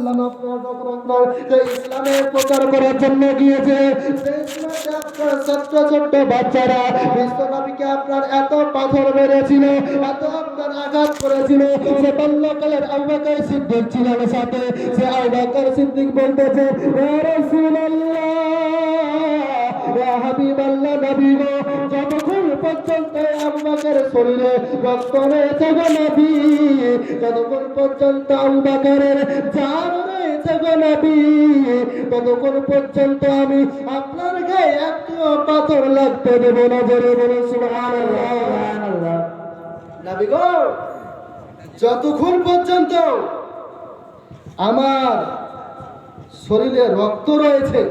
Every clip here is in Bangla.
সাল্লাম আপনার যে ইসলামের প্রচার করার জন্য গিয়েছে, আপনার ছোট্ট ছোট্ট বাচ্চারা বিশ্বনবীকে আপনার এত পাথর মেরেছিল, এত আপনার আঘাত করেছিল। সে বাল্যকালের আবু বকর সিদ্দিক ছিলেন সাথে। সে আবু বকর সিদ্দিক বলতেছে, ইয়া রাসূলুল্লাহ, ইয়া হাবিবাল্লাহ, নবী গো, যতক্ষণ পর্যন্ত আবু বকরের শরীরে রক্ত রয়েছে গো নবী, যতক্ষণ পর্যন্ত আবু বকরের জান রয়েছে গো নবী, ততক্ষণ পর্যন্ত আমি আপনার গায়ে একটিও পাথর লাগতে দেব না। জোরে বলুন সুবহানাল্লাহ। নবী গো, যতক্ষণ পর্যন্ত আমার শরীরে রক্ত রয়েছে,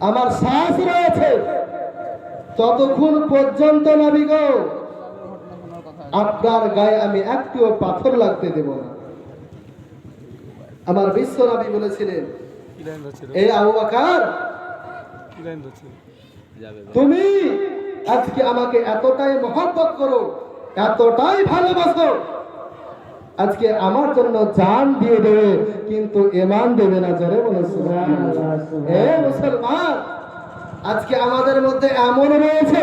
আমার শ্বাস রয়েছে, ততক্ষণ পর্যন্ত নবী গো আপনার গায়ে আমি একটিও পাথর লাগতে দেব না। আমার বিশ্ব নবী বলেছিলেন, এই আবু বকর, তুমি আজকে আমাকে এতটাই মহব্বত করো, এতটাই ভালোবাসো, আজকে আমার জন্য জান দিয়ে দেবে, কিন্তু ঈমান দেবে না। জোরে বলো সুবহানাল্লাহ। হে মুসলমান, আজকে আমাদের মধ্যে এমন রয়েছে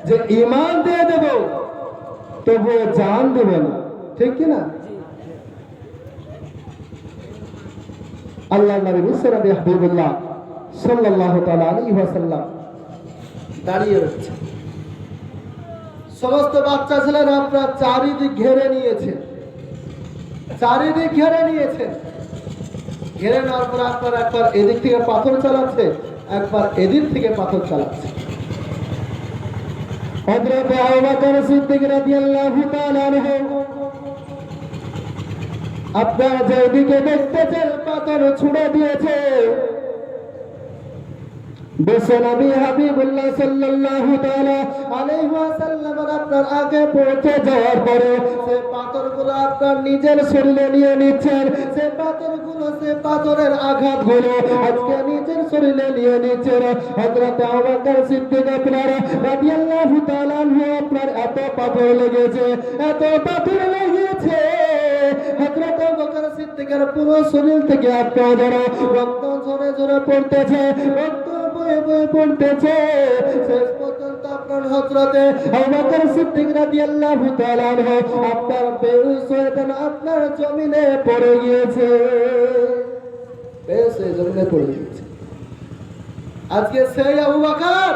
যে ঈমান দিয়ে দেব, তবুও জান দেবে না, ঠিক কি না? আল্লাহর নবী বিশ্বনবী হাবিবুল্লাহ সাল্লাল্লাহু তাআলা আলাইহি ওয়াসাল্লাম দাঁড়িয়ে রয়েছে। সমস্ত বাচ্চা ছেলেরা আপনার চারিদিক ঘিরে নিয়েছে, চারিদিক ঘিরে নিয়েছে। ঘিরে নেওয়ার পর আপনার একবার এদিক থেকে পাথর চালাচ্ছে, একবার এদিক থেকে পাথর চালাচ্ছে। হযরত আবু বকর সিদ্দিক রাদিয়াল্লাহু তাআলা আনহু আপনার যেদিকে দেখতেছেন পাথর ছুড়ে দিয়েছে। বিশ্বনবী হাবিবুল্লাহ সাল্লাল্লাহু তাআলা আলাইহি ওয়াসাল্লাম আপনার আগে পৌঁছে যাওয়ার পরে সে পাথরগুলো আপনার নিজের শরীরে নিয়ে নিচ্ছেন। সে পাথরগুলো, সে পাথরের আঘাতগুলো আজকে নিজের শরীরে নিয়ে নিচ্ছেন। হযরত আবু বকর সিদ্দিক আপনার রাদিয়াল্লাহু তাআলা আনহু আপনার এত পাথর লেগেছে, এত পাথর লেগেছে, হযরত আবু বকর সিদ্দিকের পুরো শরীর থেকে আপনার রক্ত ঝরে ঝরে পড়তেছে, রক্ত বয়ে বয়ে পড়তেছে। শেষ পর্যন্ত আপনার হযরত আবু বকর সিদ্দিক রাদিয়াল্লাহু তাআলা আনহু আপনার বেহুশ হয়ে আপনার জমিনে পড়ে গিয়েছে, বেহুশ হয়ে জমিনে পড়ে গিয়েছে। আজকে সেই আবু বকর,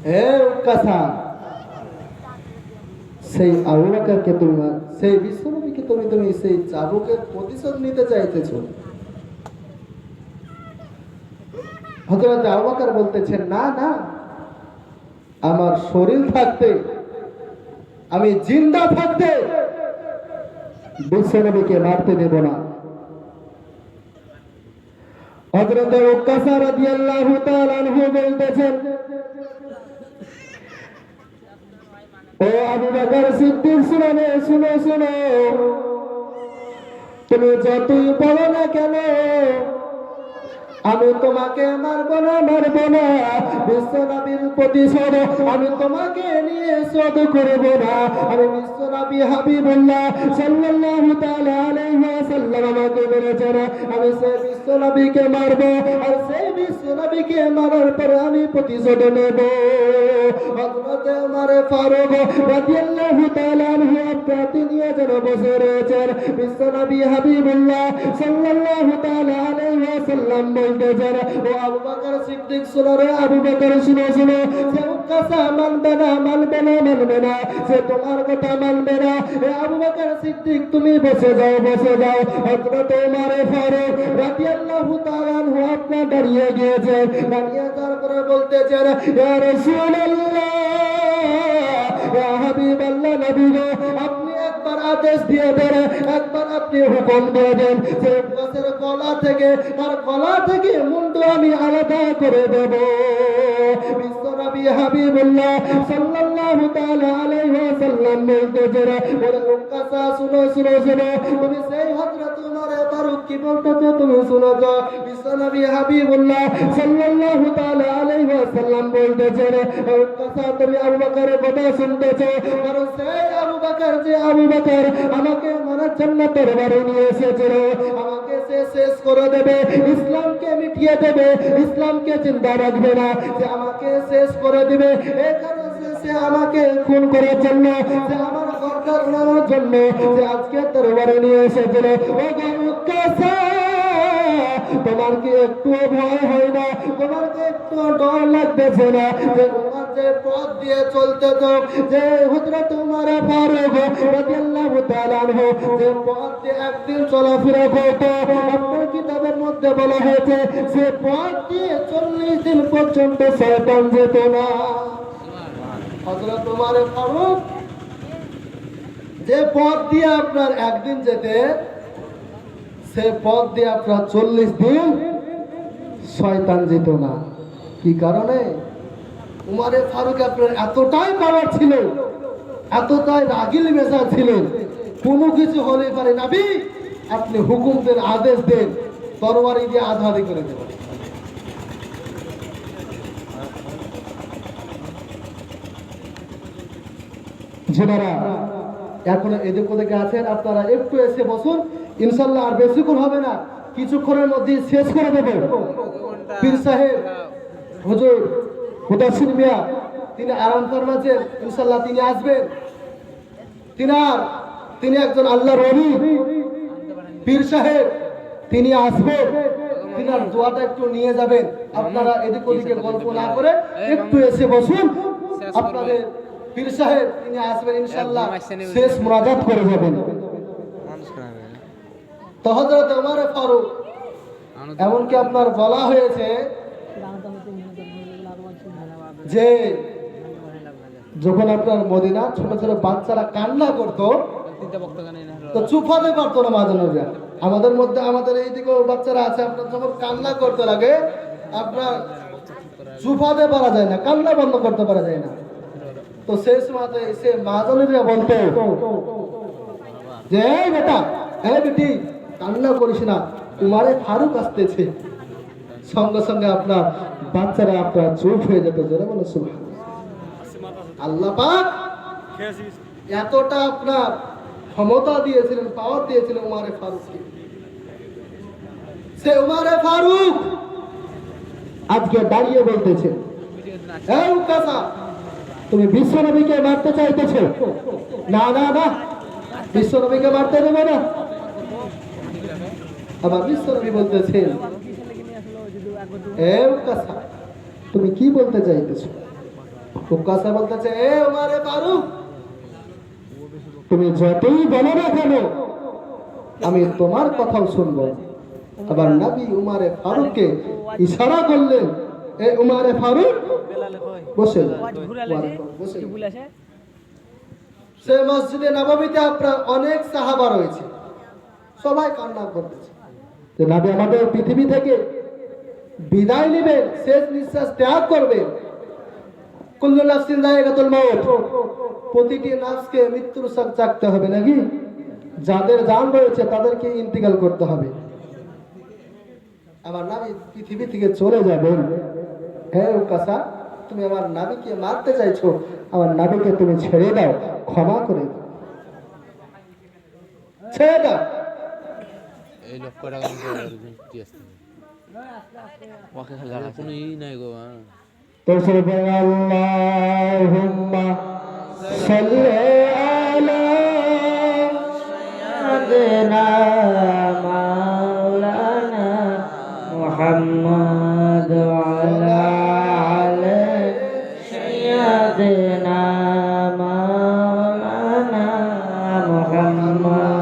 হে উকাসা, সেই আবু বকরকে তুমি, সেই বিশ্বনবীকে তুমি সেই চাবুকের প্রতিশোধ নিতে চাইতেছো। হযরত আবু বকর বলতেছেন, না না, আমার শরীর থাকতে, আমি জিন্দা থাকতে বিশ্বনবীকে মারতে দেব না। হযরত উকাসা রাদিয়াল্লাহু তাআলা আনহু বলতেছেন, ও আবু বকর সিদ্দিক, শুনো শুনো, তুমি যতই বলো না কেন, আমি তোমাকে মারবো না, মারবো না। বিশ্বনবীর প্রতিশোধ আমি তোমাকে নিয়ে শোধ করব না। আমি বিশ্বনবী হাবিবুল্লাহ সাল্লাল্লাহু তাআলা আলাইহি ওয়াসাল্লাম আমাকে বলেছেন, আমি সেই বিশ্বনবীকে মারবো, আর সেই বিশ্বনবীকে মারার পরে আমি প্রতিশোধ নেব। হযরত ওমর ফারুক রাদিয়াল্লাহু তাআলা আনহু আপনার তিনিও যেন বসে রয়েছেন। বিশ্বনবী হাবিবুল্লাহ সাল্লাল্লাহু তাআলা আলাইহি ওয়াসাল্লাম বলতেছেন, ও আবু বকর সিদ্দিক, শুনো রে আবু বকর, শুনো শুনো, সে উকাসা মানবে না, মানবে না, মানবে না, সে তোমার কথা মানবে না। এ আবু বকর সিদ্দিক, তুমি বসে যাও, বসে যাও। হযরত ওমর ফারুক রাদিয়াল্লাহু তাআলা আনহু আপনার দাঁড়িয়ে গিয়েছেন। দাঁড়িয়ে যাওয়ার পরে বলতেছেন, ইয়া রাসূলুল্লাহ, ইয়া হাবিবাল্লাহ, নবী গো, আপনি একবার আদেশ দিয়ে দেন, একবার আপনি হুকুম দিয়ে দেন, যে গাছের গলা থেকে, তার গলা থেকে মুন্ড আমি আলাদা করে দেব। বিশ্বনবী নবী হাবিবুল্লাহ সাল্লাল্লাহু তাআলা আলাইহি ওয়াসাল্লাম বলতেছে ওরে উকাসা শুনো শুনো শুনো তুমি সেই হযরত উমর ফারুক কি বলতেছে তুমি শুনো তো বিশ্ব নবী হাবিবুল্লাহ সাল্লাল্লাহু তাআলা আলাইহি ওয়াসাল্লাম বলতেছে উকাসা তুমি আবু বকরের কথা শুনতেছো কারণ সেই আবু বকর যে আবু বকর আমাকে মানার জন্য দরবারে নিয়ে এসেছিল আমাকে সে শেষ করে দেবে ইসলামকে মিটিয়ে দেবে ইসলামকে জিন্দা রাখবে না যে আমাকে শেষ করে দিবে এই কারণে সে আমাকে খুন করার জন্য যে আমার ঘরটার নেওয়ার জন্য যে আজকে দরবারে নিয়ে এসেছিল ও গামুকাসা তোমার কি একটু ভয় হয় না তোমার কি একটু ডর লাগতেছে না যে তোমার যে পথ দিয়ে চলতেছো যে হযরত উমর ফারুক রাদিয়াল্লাহু তাআলা আনহু যে পথ দিয়ে একদিন চলাফেরা করতো আপনার কিতাবের মধ্যে বলা হয়েছে সে পথ দিয়ে 40 দিন পর্যন্ত শয়তান যেত না হযরত উমর ফারুক যে পথ দিয়ে আপনার একদিন যেতে সে পথ দিয়ে আপনার 40 দিন শয়তান যেত না কি কারণে উমর ফারুক আপনার এতটাই পাওয়ার ছিল এতটাই রাগিল মেজাজ ছিলেন কোনো কিছু হলে পারে নবী আপনি হুকুম দেন আদেশ দেন তরবারি দিয়ে আধারি করে দেবেন যারা এখন এদিক ওদিকে আছেন আপনারা একটু এসে বসুন ইনশাআল্লাহ আর বেশিক্ষণ হবে না কিছুক্ষণের মধ্যে শেষ করে দেব পীর সাহেব হুজুর মুদাসসির মিয়া তিনি আরাম ফরমাচ্ছেন ইনশাআল্লাহ তিনি আসবেন তিনি একজন আল্লাহর ওলি পীর সাহেব তিনি আসবেন তিনার দোয়াটা একটু নিয়ে যাবেন আপনারা এদিক ওদিকে গল্প না করে একটু এসে বসুন আপনাদের পীর সাহেব তিনি আসবেন ইনশাআল্লাহ শেষ মুনাজাত করে যাবেন তো হযরত উমর ফারুক এমনকি আপনার বলা হয়েছে যে যখন আপনার মদিনা ছোট ছোট বাচ্চারা কান্না করতো তো চুপ হতে পারতো না মাঝে আমাদের মধ্যে আমাদের এইদিকে বাচ্চারা আছে আপনার যখন কান্না করতে লাগে আপনার চুপ হতে পারা যায় না কান্না বন্ধ করতে পারা যায় না তো শেষ মাঠে সে মাঝানিরা বলতো যে বেটা বেটি কান্না করিস না উমরে ফারুক আসতেছে সঙ্গে সঙ্গে আপনার বাচ্চারা আপনার চুপ হয়ে যেত জোরে বলে সুবহানাল্লাহ আল্লাহ পাক এতটা আপনার ক্ষমতা দিয়েছিলেন পাওয়ার দিয়েছিলেন উমরে ফারুককে সে উমরে ফারুক আজকে দাঁড়িয়ে বলতেছে এই উকাসা তুমি বিশ্ব নবীকে মারতে চাইতেছো না না না বিশ্ব নবীকে মারতে দেবে না আবার বিশ্ব নবী বলতেছেন এ উকাসা তুমি কি বলতে চাইতেছো উকাসা বলতেছে এ উমরে ফারুক তুমি যতই বলো না কেন আমি তোমার কথাও শুনবো আবার নবী উমরে ফারুককে ইশারা করলেন এ উমরে ফারুক বসে সে মসজিদে নববীতে আপনার অনেক সাহাবা রয়েছে সবাই কান্না করতেছে যে নবী আমাদের পৃথিবী থেকে বিদায় নেবেন শেষ নিঃশ্বাস ত্যাগ করবেন কুল্লু নাফসিন যায়গাতুল মাউত প্রতিটি নাফসকে মৃত্যুর স্বাদ চাখতে হবে নাকি যাদের জান রয়েছে তাদেরকে ইন্তিকাল করতে হবে আমার নবী পৃথিবী থেকে চলে যাবেন হে উকাসা তুমি আমার নবীকে মারতে চাইছো আমার নবীকে তুমি ছেড়ে দাও ক্ষমা করে দাও ছেড়ে দাও এই লক্ষ টাকা কি আসছে ওকে জায়গা কোনো ই নাই গো তো আল্লাহুম্মা সাল্লি আলা সাইয়্যিদিনা মাওলানা মুহাম্মদ ওয়া আলা সাইয়্যিদিনা মাওলানা মুহাম্মদ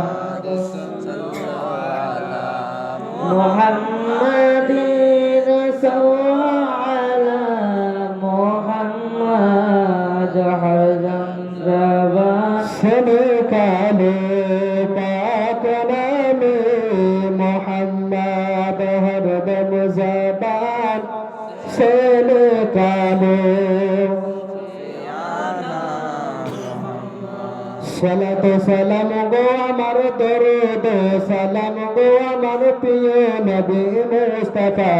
মুহাম্মাদিন সাল্লাল্লাহু মুহাম্মদ হাজান জাবান সনে কালে পাক নামে মুহাম্মদ হরদম জাবান সনে কালে সালাতু সালাম গো আমার দরুদ সালাম গো আমার প্রিয় নবী মুস্তাফা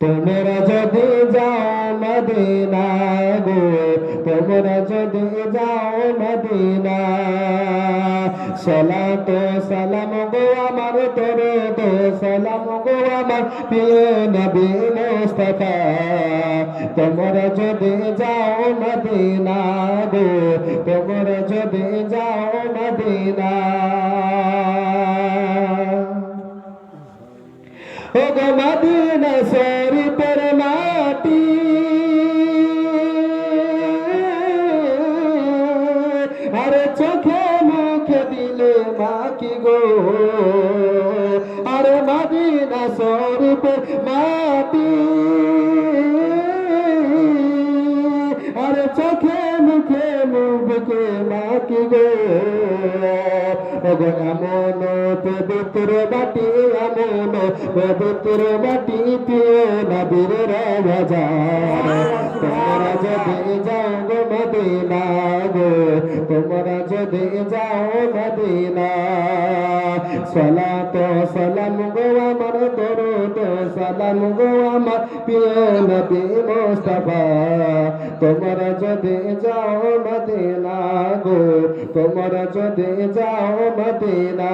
তোমরা যদি যাও মদিনা গো তোমরা যদি যাও মদিনা সালাতু সালাম গো আমার দরুদ সালাম গো আমার প্রিয় নবী মুস্তাফা তোমরা যদি যাও মদিনা গো তোমরা যদি যাও মদিনা ও গো মদিনা শরীফের মাটি আরে চোখে মুখে দিলে মাকি গো আরে মদিনা শরীফের মাটি আরে চোখে মুখে মুখে মাকি গো এমন পবিত্র মাটি এমন পবিত্র মাটি প্রিয় নবীর রওজা তোমরা যদি যাও গো মদিনা গো তোমরা যদি যাও মদিনা সালাতু সালাম গো আমার দরুদ সালাম গো আমার প্রিয় নবী মুস্তাফা তোমরা যদি যাও মদিনা গো তোমরা যদি যাও মদিনা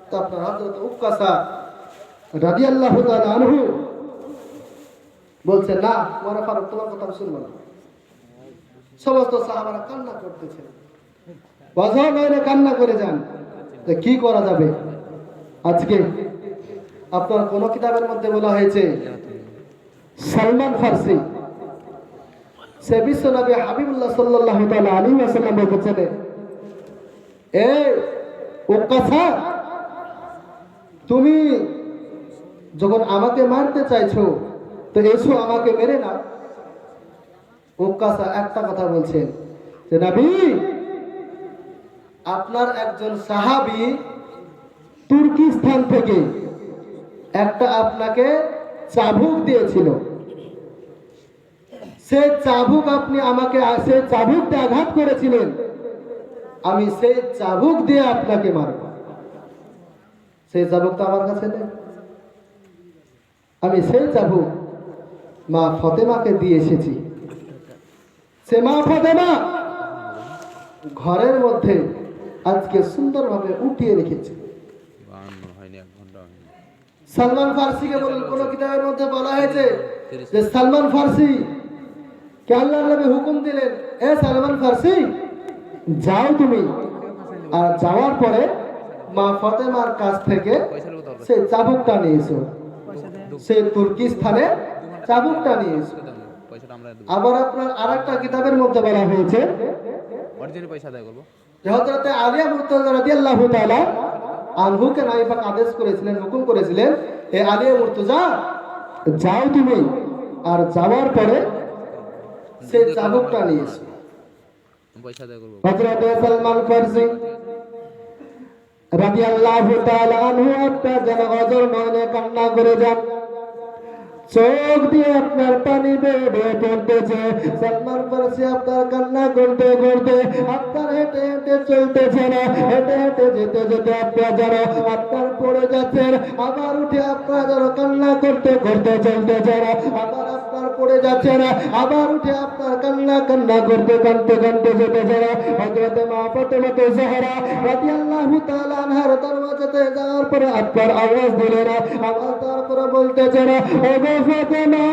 তো আপনার হযরত উকাসা রাদিয়াল্লাহু তাআলা আনহু বলছেন না ওমর ফারুক তোমার কথা শুনবো না সমস্ত সাহাবারা কান্না করতেছেন বাজার বাইরে কান্না করে যান তো কি করা যাবে আজকে আপনার কোন কিতাবের মধ্যে বলা হয়েছে সালমান ফারসি সে বিশ্ব নবী হাবিবুল্লাহ সাল্লাল্লাহু তাআলা আলাইহি ওয়াসাল্লাম বলেছেন এই উকাসা তুমি যখন আমাকে মারতে চাইছো তো এসো আমাকে মেরে নাও উকাসা একটা কথা বলছেন যে নবী আপনার একজন সাহাবী তুর্কিস্তান থেকে একটা আপনাকে চাবুক দিয়েছিল সেই চাবুক আপনি আমাকে সেই চাবুক দিয়ে আঘাত করেছিলেন আমি সেই চাবুক দিয়ে আপনাকে মারব সেই চাবুক তো আমার কাছে নেই আমি সেই চাবুক মা ফাতেমাকে দিয়ে এসেছি সে মা ফাতেমা ঘরের মধ্যে আজকে সুন্দরভাবে উঠিয়ে রেখেছে সালমান ফারসিকে বলেন কোন কিতাবের মধ্যে বলা হয়েছে যে সালমান ফারসি কে আল্লাহর নবী হুকুম দিলেন এ সালমান ফারসি যাও তুমি আর যাওয়ার পরে মা ফাতেমার কাছ থেকে সেই চাবুকটা নিয়ে এসো সেই তুর্কিস্তানে চাবুকটা নিয়ে এসো আবার আপনার আরেকটা কিতাবের মধ্যে বলা হয়েছে যে হযরত আলিয়া মুর্তজা রাদিয়াল্লাহু তাআলা আনহুকে নবী পাক আদেশ করেছিলেন হুকুম করেছিলেন এ আলিয়া মুর্তজা যাও তুমি আর যাওয়ার পরে সেই চাবুকটা নিয়ে এসো হযরত সালমান ফারসি রাদিয়াল্লাহু তাআলা আনহু একটা যেন অজর নয়নে কান্না করে যান চোখ দিয়ে আপনার পানি বেয়ে বেয়ে পড়তেছে সালমান ফারসি আপনার কান্না করতে করতে আপনার হেঁটে হেঁটে চলতেছে না হেঁটে হেঁটে যেতে যেতে আপনার যেন আপনার পড়ে যাচ্ছেন আবার উঠে আপনার যেন কান্না করতে করতে চলতেছে না আবার আপনার পড়ে যাচ্ছে না আবার উঠে আপনার কান্না কান্না করতে কাঁদতে কাঁদতে যেতেছে না হযরত মা ফাতেমা জাহরা রাদিয়াল্লাহু তাআলা আনহার দরওয়াজাতে যাওয়ার পরে আপনার আওয়াজ দিলেন না আওয়াজ দেওয়ার পরে বলতেছে না ফাতেমা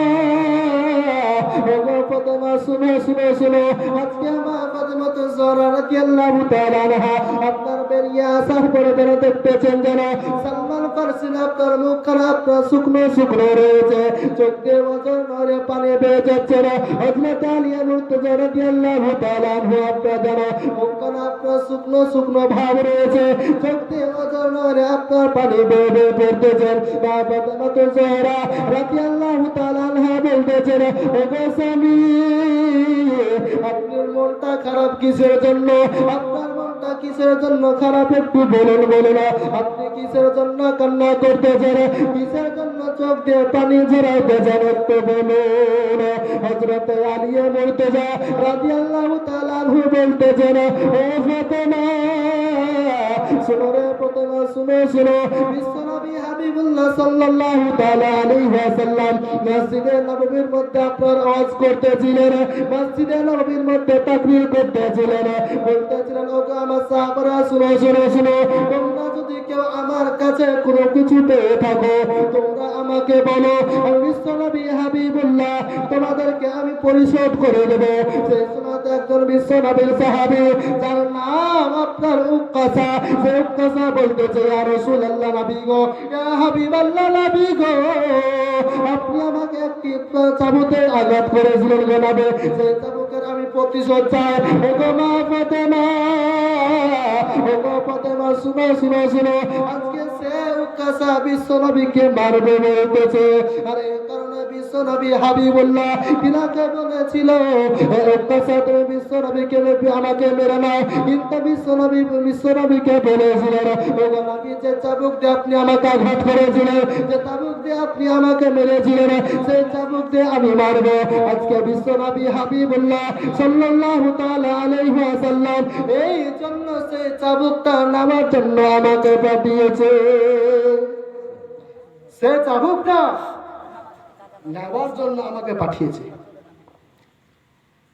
ওগো ফাতেমা শুনো শুনো শুনো আজকে মা ফাতেমা জাহরা রাদিয়াল্লাহু তাআলা আনহা আপনার বেরিয়ে আসার পরে তারা দেখতেছেন যেন সালমান ফারসি আপনার মুখখানা আপনার শুকনো শুকনো রয়েছে চোখ দিয়ে ওজর নরে পানি বেয়ে যাচ্ছে না হযরত আলিয়া মুর্তজা রাদিয়াল্লাহু তাআলা আনহু আপনার যেন মুখখানা আপনার শুকনো শুকনো ভাব রয়েছে চোখ দিয়ে ওজর নরে আপনার পানি বেয়ে বেয়ে পড়তেছেন মা ফাতেমা জাহরা রাদিয়াল্লাহু তাআলা আনহা বলতেছেন ওগো স্বামী আপনার মনটা খারাপ কিসের জন্য আপনার মনটা কিসের জন্য খারাপ একটু বলুন বলুন আপনি কিসের জন্য কান্না করতেছেন কিসের জন্য চোখ দিয়ে পানি ঝরাইতে যান একটু বলুন। হযরত আলী মুর্তজা রাদিয়াল্লাহু তাআলা আনহু বলতেছেন, ও ফাতেমা শুনো রে ফাতেমা, শুনো শুনো, বিশ্বনবী হাবিবুল্লাহ সাল্লাল্লাহু তাআলা আলাইহি ওয়াসাল্লাম মসজিদে নববীর মধ্যে আপনার ওয়াজ করতেছিলেন, মসজিদে নববীর মধ্যে তাকবীর করতেছিলেন, বলতেছিলেন, ও গো আমার সাহাবারা শুনো শুনো শুনো, তোমরা যদি কেউ আমার কাছে কোনো কিছু পেয়ে থাকো তোমরা আমাকে বলো, আমি বিশ্বনবী হাবিবুল্লাহ তোমাদেরকে আমি পরিশোধ করে দেব। সেই সময় একজন বিশ্বনবীর সাহাবী যার নাম আপনার উক্কাসা, সে উক্কাসা বলতেছে, ইয়া রাসূলুল্লাহ নবী গো, ইয়া হাবিবাল্লাহ নবী গো, আপনি আমাকে একটি চাবুকে আঘাত করেছিলেন গো নবী, সেই চাবুকের আমি প্রতিশোধ চাই। ও গো মা ফাতেমা, ও গো ফাতেমা শুনো শুনো শুনো, আজকে সে উক্কাসা বিশ্বনবীকে মারবে বলতেছে। আর এই কারণে বিশ্বনবী হাবিবুল্লাহ তিনাকে বলেছিল, উক্কাসা তুমি বিশ্বনবীকে আমাকে মেরে নাও, কিন্তু বিশ্বনবীকে বলেছিলেন, ও গো নবী, যে চাবুক দিয়ে আপনি আমাকে আঘাত করেছিলেন, যে চাবুক দিয়ে আপনি আমাকে মেরেছিলেন, সেই চাবুক দিয়ে আমি মারবো। আজকে বিশ্বনবী হাবিবুল্লাহ সাল্লাল্লাহু তাআলা আলাইহি ওয়াসাল্লাম এই জন্য সেই চাবুকটা নামার জন্য আমাকে পাঠিয়েছে, সে চাবুকটা নেওয়ার জন্য আমাকে পাঠিয়েছে।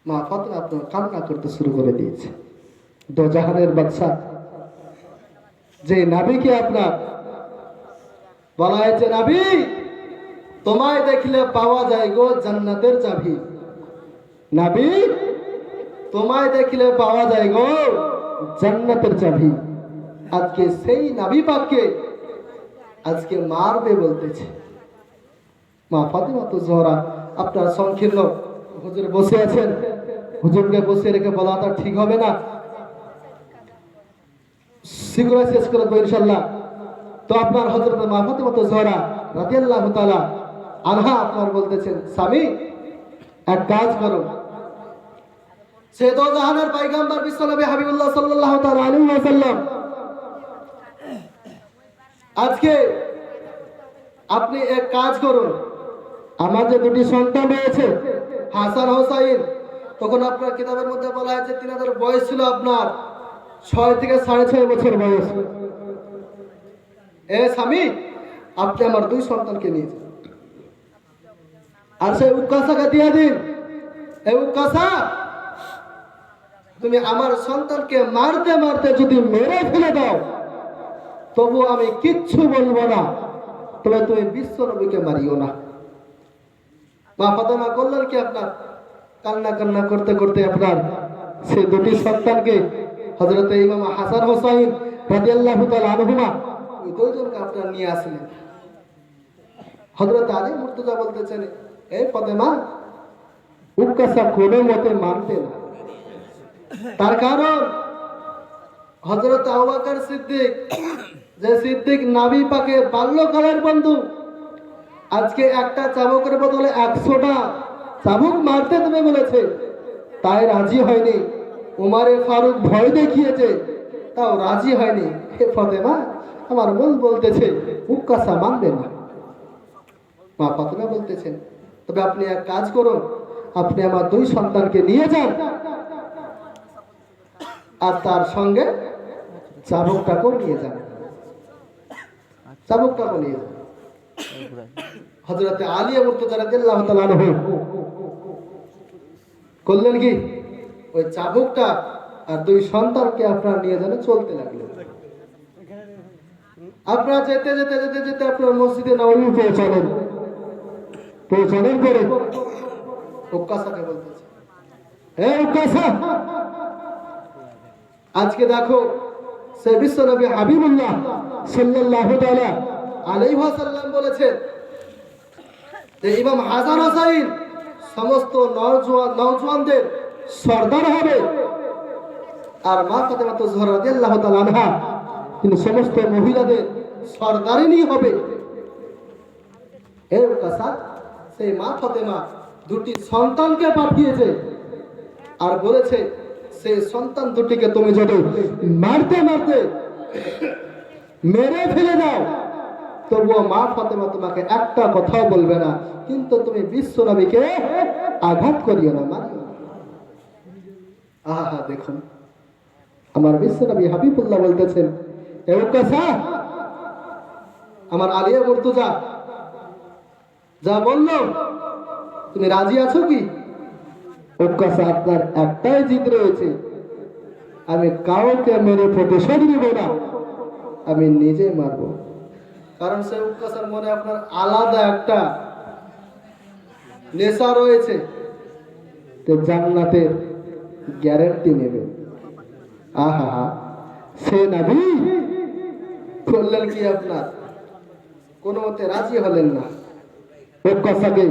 মা ফাতেমা আপনার কান্না করতে শুরু করে দিয়েছে। দোজাহানের বাদশা যে নবীকে আপনার বলা হয়েছে, নবী তোমায় দেখলে পাওয়া যায় গো জান্নাতের চাবি, নবী তোমায় দেখলে পাওয়া যায় গো জান্নাতের চাবি। আজকে সেই নবী পাককে আজকে মারবে বলতেছে। মা ফাতেমা তো জোহরা আপনার সংকীর্ণ হুজুর বসে আছেন, হুজুরকে বসে রেখে বলাটা ঠিক হবে না, শীঘ্রই শেষ করে দেবো ইনশাল্লাহ। তো আপনার হযরত মা ফাতেমা তো জোহরা রাদিয়াল্লাহু তাআলা আনহা আপনার বলতেছেন, স্বামী এক কাজ করো, সে দো জাহানের পয়গম্বর বিশ্বনবী হাবিবুল্লাহ সাল্লাল্লাহু তাআলা আলাইহি ওয়াসাল্লাম আজকে আপনি এক কাজ করুন, আমার যে দুটি সন্তান রয়েছে হাসান হোসাইন, তখন আপনার কিতাবের মধ্যে বলা হয়েছে তিনাদের বয়স ছিল আপনার 6 থেকে 6.5 বছর বয়স। এ স্বামী আপনি আমার দুই সন্তানকে নিয়ে যান, আর সেই উক্কাসাকে দিয়ে দিন, এই উক্কাসা তুমি আমার সন্তানকে মারতে মারতে যদি মেরে ফেলে দাও তবু আমি কিচ্ছু বলবো না, তবে তুমি বিশ্বনবীকে মারিও না। মা ফাতেমা করলেন কি, আপনার কান্না কান্না করতে করতে আপনার সে দুটি সন্তানকে হযরত ইমাম হাসান হোসাইন রাদিয়াল্লাহু তাআলা আনহুমা ওই দুইজনকে আপনার নিয়ে আসলেন। হযরত আলী মুর্তজা বলতেছেন, এই ফাতেমা উক্কাসা কোনো মতে মানতে না, তার কারণ হযরত আবু বকর সিদ্দিক, যে সিদ্দিক নবী পাকের বাল্যকালের বন্ধু, আজকে একটা চাবুকের বদলে 100টা চাবুক মারতে তুমি বলেছে, তাই রাজি হয়নি। উমারে ফারুক ভয় দেখিয়েছে, তাও রাজি হয়নি। হে ফাতেমা, আমার মন বলতেছে উক্কাসা মানবে না। মা ফাতেমা বলতেছেন, তবে আপনি এক কাজ করুন, আপনি আমার দুই সন্তানকে নিয়ে যান, আর তার সঙ্গে চাবুকটাকেও নিয়ে যান, চাবুকটাকেও নিয়ে যান। হযরত আলী মুর্তজা রাদিয়াল্লাহু তাআলা আনহু করলেন কি, ওই চাবুকটা আর দুই সন্তানকে আপনার নিয়ে যেন চলতে লাগলেন। আপনারা যেতে যেতে যেতে যেতে আপনার মসজিদে নববী পৌঁছানোর পরে উক্কাসাকে বলতেছে, হে উক্কাসা, আজকে দেখো সে বিশ্বনবী হাবিবুল্লাহ সাল্লাল্লাহু তাআলা আলাইহি ওয়াসাল্লাম বলেছেন যে ইমাম হাসান হোসাইন সমস্ত নওজওয়ানদের সর্দার হবে, আর মা ফাতেমা তো জোহরা রাদিয়াল্লাহু তাআলা আনহা তিনি সমস্ত মহিলাদের সর্দারিনী হবে। এই উক্কাসা সেই মা ফাতেমা দুটি সন্তানকে পাঠিয়েছে আর বলেছে সেই সন্তান দুটিকে তুমি যদি মারতে মারতে মেরে ফেলে দাও তবুও মা ফাতেমা তোমাকে একটা কথাও বলবে না, কিন্তু তুমি বিশ্ব নবীকে আঘাত করিও না, মানিও না। আহা দেখুন, আমার বিশ্ব নবী হাবিবুল্লাহ বলতেছেন, এ উকাসা, আমার আলিয়া মুর্তজা যা বললো তুমি রাজি আছো কি? উকাসা, আপনার একটাই জিদ রয়েছে, আমি কাউকে মেরে প্রতিশোধ নিব না, আমি নিজে মারব। কারণ সে উকাসার মনে আপনার আলাদা একটা নেশা রয়েছে, তো জান্নাতের গ্যারান্টি নেবে। আহা, সে নবী করলেন কি, আপনার কোনো মতে রাজি হলেন না। উকাসাকে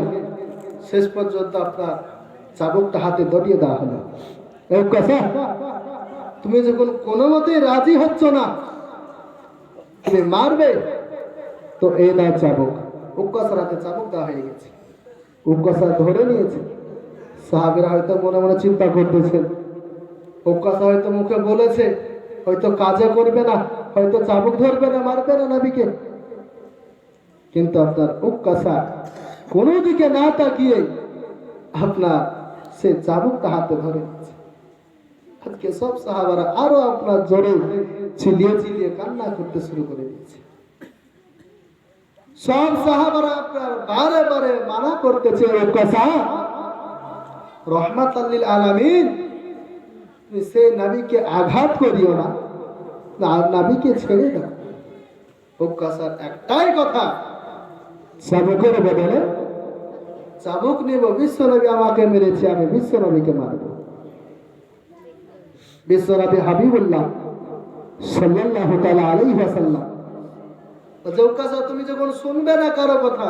শেষ পর্যন্ত আপনার চাবুকটা হাতে ধরিয়ে দেওয়া হলো। উকাসা, তুমি যখন কোনো মতে রাজি হচ্ছ না, তুমি মারবে, তো এই না চাবুক। উকাসার হাতে চাবুক দেওয়া হয়ে গেছে, উকাসা ধরে নিয়েছে। সাহাবীরা হয়তো মনে মনে চিন্তা করতেছেন, উকাসা হয়তো মুখে বলেছে, হয়তো কাজে করবে না, হয়তো চাবুক ধরবে না, মারবে না নবীকে। কিন্তু আপনার উকাসা কোনো দিকে না তাকিয়ে আপনার সে চাবুকটা হাতে ধরে নিয়েছে। আজকে সব সাহাবারা আরো আপনার জোরে চিল্লিয়ে চিল্লিয়ে কান্না করতে শুরু করে দিয়েছে। সব সাহাবারা আপনার বারে বারে মানা করতেছে, উকাসা, রহমাত লিল আলামিন, তুমি সে নবীকে আঘাত করিও না, নবীকে ছেড়ে দাও। উকাসার একটাই কথা, চাবুকের বদলে চাবুক নেব, বিশ্বনবী আমাকে মেরেছে, আমি বিশ্বনবীকে মারব। বিশ্বনবী হাবিবুল্লাহ সাল্লাল্লাহু তাআলা আলাইহি ওয়াসাল্লাম, উকাসা, তুমি যখন শুনবে না কারো কথা,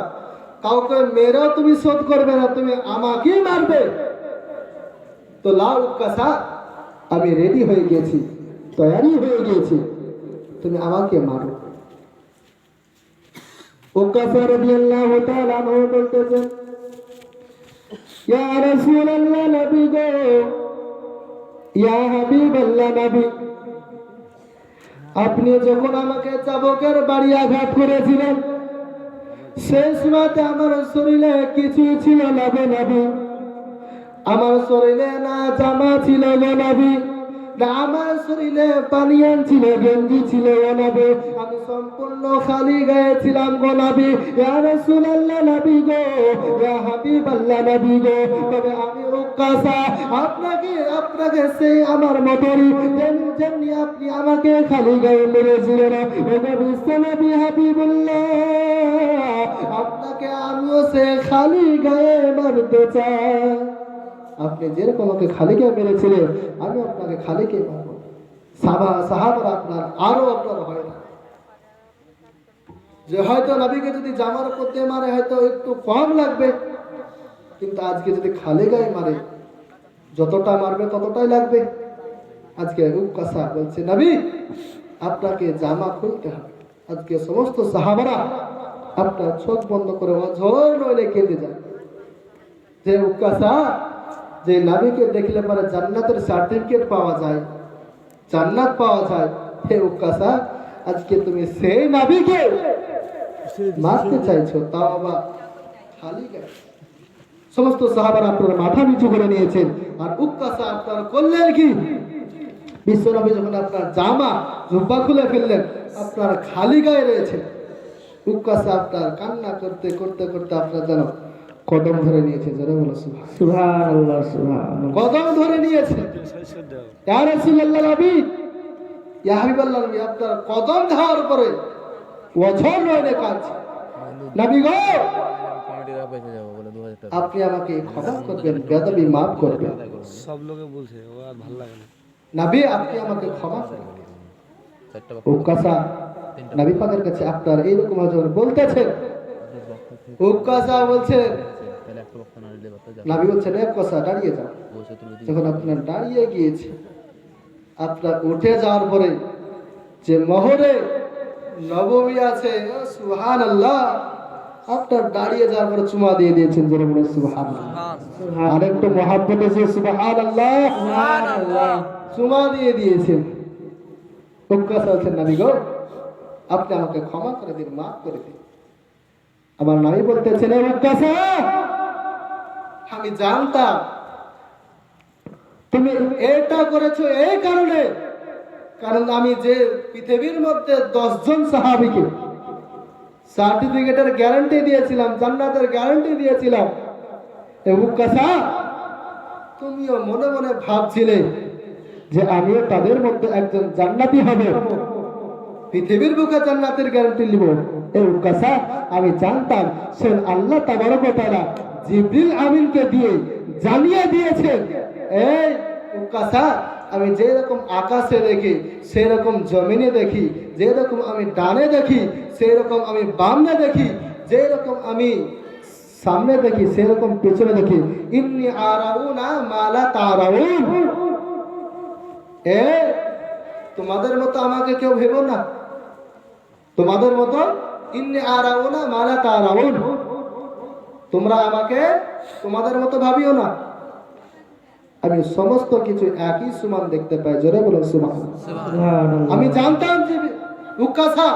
কাউকে মেরেও তুমি শোধ করবে না, তুমি আমাকেই মারবে, তো লাও উকাসা, আমি রেডি হয়ে গেছি, তৈরি হয়ে গেছি, তুমি আমাকে মারো। উকাসা রাদিয়াল্লাহু তাআলা আনহু বলতেছেন, ইয়া রাসূলুল্লাহ, নবী গো, ইয়া হাবিবাল্লাহ নবী, আপনি যখন আমাকে চাবুকের বাড়ি আঘাত করেছিলেন, সেই সময়তে আমার শরীরে কিছু ছিল না গো নবী, আমার শরীরে না জামা ছিল গো নবী, না আমার শরীরে পানিয়ান ছিল, গেঞ্জি ছিল গো নবী, আমি সম্পূর্ণ খালি গায়ে ছিলাম গো নবী। ইয়া রাসূলুল্লাহ নবী গো, ইয়া হাবিবাল্লাহ নবী গো, তবে আমি উকাসা আপনাকে সেই আমার মতই যেমনি আপনি আমাকে খালি গায়ে মেরেছিলেন, ও বিশ্ব নবী হাবিবুল্লাহ, আপনাকে আমিও সে খালি গায়ে মারতে চাই। আপনি যেরকম আমাকে খালি গায়ে মেরেছিলেন, আমি আপনাকে খালি গায়ে মারব। সাহাবারা আপনার আরো আপনার হয় না, যে হয়তো নবীকে যদি জামার উপর দিয়ে মারে হয়তো একটু কম লাগবে, কিন্তু আজকে যদি খালি গায়ে মারে, যতটা মারবে ততটাই লাগবে। আজকে উকাসা বলছে, নবী আপনাকে জামা খুলতে হবে। আজকে সমস্ত সাহাবারা আপনার চোখ বন্ধ করে অঝর নইলে কেঁদে যায়, যে উকাসা, যে নবীকে দেখলে পরে জান্নাতের সার্টিফিকেট পাওয়া যায়, জান্নাত পাওয়া যায়, হে উকাসা, আজকে তুমি সেই নবীকে মারতে চাইছো, তাও আবার খালি গায়ে। সমস্ত সাহাবারা আপনার মাথা নিচু করে নিয়েছেন, আর উকাসা আপনার করলেন কি, বিশ্বনবী যখন আপনার জামা জুব্বা খুলে ফেললেন, আপনার খালি গায়ে রয়েছে, উকাসা আপনার কান্না করতে করতে করতে আপনার যেন কদম ধরে নিয়েছে, যারা বলো সুবহানাল্লাহ, সুবহানাল্লাহ, কদম ধরে নিয়েছে। ইয়া রাসূলুল্লাহ নবী, ইয়া হাবিবাল্লাহ নবী, আপনার কদম ধরার পরে ওঝর নইলে কাঁদছে, নবী গো, আপনি আমাকে ক্ষমা করবেন, বেয়াদবি মাফ করবেন। সব লোকে বলছে, ও আর ভালো লাগে না, নবী আপনি আমাকে ক্ষমা করবেন। উকাসা নবী পাকের কাছে আপনার এইরকম যখন বলতেছেন, উকাসা বলছেন, নবী বলছেন, উকাসা দাঁড়িয়ে যাও। যখন আপনার দাঁড়িয়ে গিয়েছে, আপনার উঠে যাওয়ার পরে যে মোহরে নববী আছে, সুবহানাল্লাহ, আপনার দাঁড়িয়ে যাওয়ার পরে চুমা দিয়ে দিয়েছেন, জোরে বলে সুবহানাল্লাহ, আরেকটু মহব্বত আছে, সুবহানাল্লাহ, সুবহানাল্লাহ, চুমা দিয়ে দিয়েছেন। উকাসা বলছেন, নবী গো, আপনি আমাকে ক্ষমা করে দিন, মাফ করে দিন। আমার নবী বলতেছেন, হে উকাসা, আমি জানতাম তুমি এটা করেছো এই কারণে, কারণ আমি যে পৃথিবীর মধ্যে 10 জন সাহাবীকে সার্টিফিকেটের গ্যারান্টি দিয়েছিলাম, জান্নাতের গ্যারান্টি দিয়েছিলাম, হে উকাসা, তুমিও মনে মনে ভাবছিলে যে আমিও তাদের মধ্যে একজন জান্নাতি হব, পৃথিবীর বুকে জান্নাতের গ্যারান্টি নিব। এই উকাসা, আমি জানতাম সেন আল্লাহ তাবারক ওয়া তাআলা জিবরিল আমিনকে দিয়ে জানিয়ে দিয়েছেন, এই উকাসা, আমি যে রকম আকাশে দেখি সেই রকম জমিনে দেখি, যে রকম আমি ডানে দেখি সেই রকম আমি বামে দেখি, যে রকম আমি সামনে দেখি সেরকম পেছনে দেখি, ইন্নী আরাউনা মালা তারাউন। তোমাদের মতো আমাকে কেউ ভেবো না, তোমাদের মতো ইন্নী আরাউনা মালা তারাউন, তোমরা আমাকে তোমাদের মতো ভাবিও না, আমি সমস্ত কিছু একই সমান দেখতে পাই। জোরে বলুন সুবহানাল্লাহ। আমি জানতাম যে উকাসা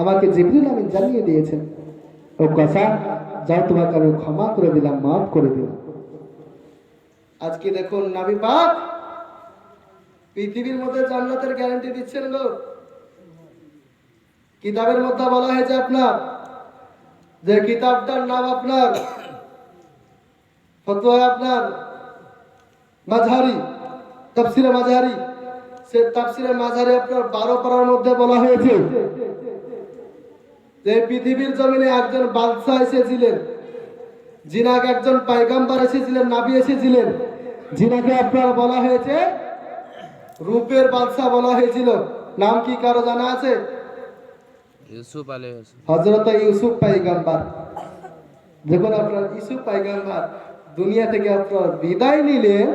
আমাকে জিবরিল আমিন জানিয়ে দিয়েছেন, উকাসা যাও, তোমাকে আমি ক্ষমা করে দিলাম, মাফ করে দিলাম। আজকে দেখুন নবী পাক পৃথিবীর মধ্যে জান্নাতের গ্যারান্টি দিচ্ছেন গো। কিতাবের মধ্যে বলা হয়েছে আপনার, যে কিতাবটার নাম আপনার ফতোয়া আপনার মাঝহারি, তাফসিরে মাঝহারি, সে তাফসিরে মাঝহারি আপনার 12 পারার মধ্যে বলা হয়েছে যে পৃথিবীর জমিনে একজন বাদশা এসেছিলেন, যিনাকে একজন পয়গম্বর এসেছিলেন, নবী এসেছিলেন, যিনাকে আপনার বলা হয়েছে রূপের বাদশা বলা হয়েছিল। নাম কি কারো জানা আছে? ইউসুফ আলাইহিস সালাম, হযরত ইউসুফ পয়গম্বর। যখন আপনার ইউসুফ পয়গম্বর দুনিয়া থেকে আপনার বিদায় নিলেন,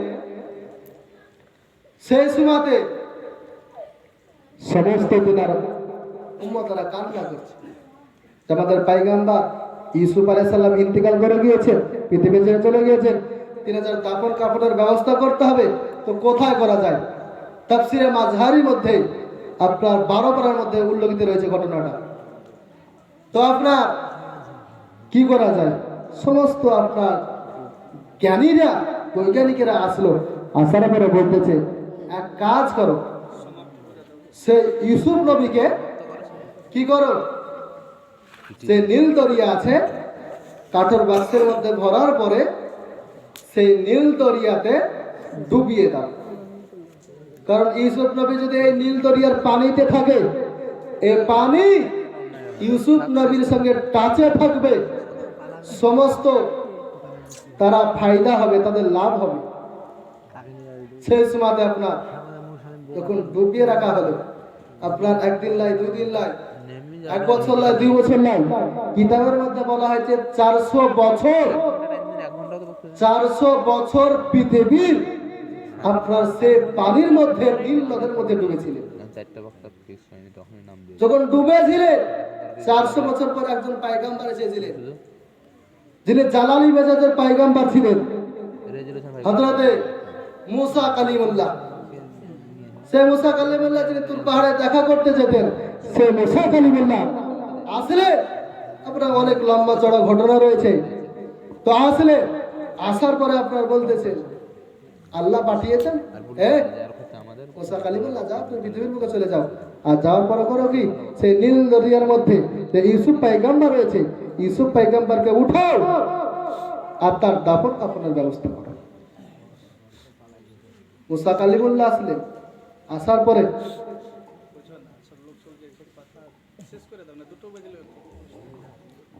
সেই সময়তে সমস্ত দুনিয়ার উম্মতরা কান্না করছে, আমাদের পয়গম্বর ইউসুফ আলাইহিস সালাম ইন্তেকাল করে গিয়েছেন, পৃথিবী ছেড়ে চলে গিয়েছেন, 3000 দাফন কাফনের ব্যবস্থা করতে হবে, তো কোথায় করা যায়? তাফসিরে মাঝহারির মধ্যে আপনার 12 পারার মধ্যে উল্লেখিত রয়েছে ঘটনাটা। তো আপনার কি করা যায়? সমস্ত আপনার জ্ঞানীরা, বৈজ্ঞানিকেরা আসলো, আসার পরে বলতেছে, এক কাজ করো, সে ইউসুফ নবীকে কি করো, সে নীল দরিয়া আছে, কাঠের বাক্সের মধ্যে ভরার পরে সেই নীল দরিয়াতে ডুবিয়ে দাও। কারণ ইউসুফ নবী যদি এই নীল দরিয়ার পানিতে থাকে, এই পানি ইউসুফ নবীর সঙ্গে টাচে থাকবে, সমস্ত তারা ফায়দা হবে, তাদের লাভ হবে। সেই সময় আপনার যখন ডুবিয়ে রাখা হলো, আপনার একদিন লাই, 2 দিন লাই, 1 বছর লাই, 2 বছর লাই, কিতাবের মধ্যে বলা হয়েছে 400 বছর, 400 বছর পৃথিবীর আপনার সে পানির মধ্যে, নীল নদের মধ্যে ডুবেছিলেন। যখন ডুবেছিলেন 400 বছর পর একজন পয়গম্বর এসেছিলেন, যিনি জালালি মেজাজের পয়গম্বর ছিলেন, হযরতে মুসা কালিমুল্লাহ। সে মুসা কালিমুল্লাহ যিনি তুর পাহাড়ে দেখা করতে যেতেন, সে মুসা কালিমুল্লাহ আসলে আপনার অনেক লম্বা চড়া ঘটনা রয়েছে। তো আসলে আসার পরে আপনার বলতেছেন, আল্লাহ পাঠিয়েছেন, মুসা কালিমুল্লাহ যাও, তুমি পৃথিবীর বুকে চলে যাও। আর যাওয়ার পরে করো কি, সেই নীল দরিয়ার মধ্যে যে ইউসুফ পয়গম্বর রয়েছে, ইউসুফ পয়গম্বরকে উঠাও আর তার দাফন কাফনের ব্যবস্থা করো। মুসা কালিমুল্লাহ আসলেন, আসার পরে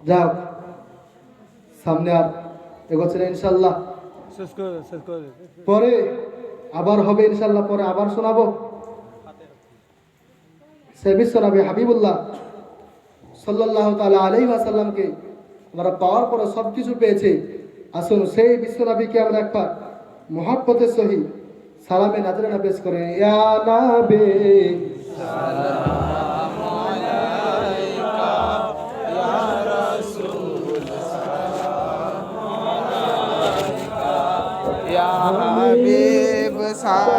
যাও সামনে আর এগোচ্ছে না ইনশাল্লাহ, পরে আবার হবে ইনশাল্লাহ, পরে আবার শোনাবো। সে বিশ্বনবী হাবিবুল্লাহ সাল্লাল্লাহু তাআলা আলাইহি ওয়াসাল্লামকে আমরা পাওয়ার পরে সবকিছু পেয়েছি। আসুন সেই বিশ্বনবীকে আমরা একবার মুহাব্বতের সহিত সালামে নাজরানা পেশ করেন। ইয়া নবী সালাম আলাইকা, ইয়া রাসূল সালাম আলাইকা, ইয়া হাবিব সালাম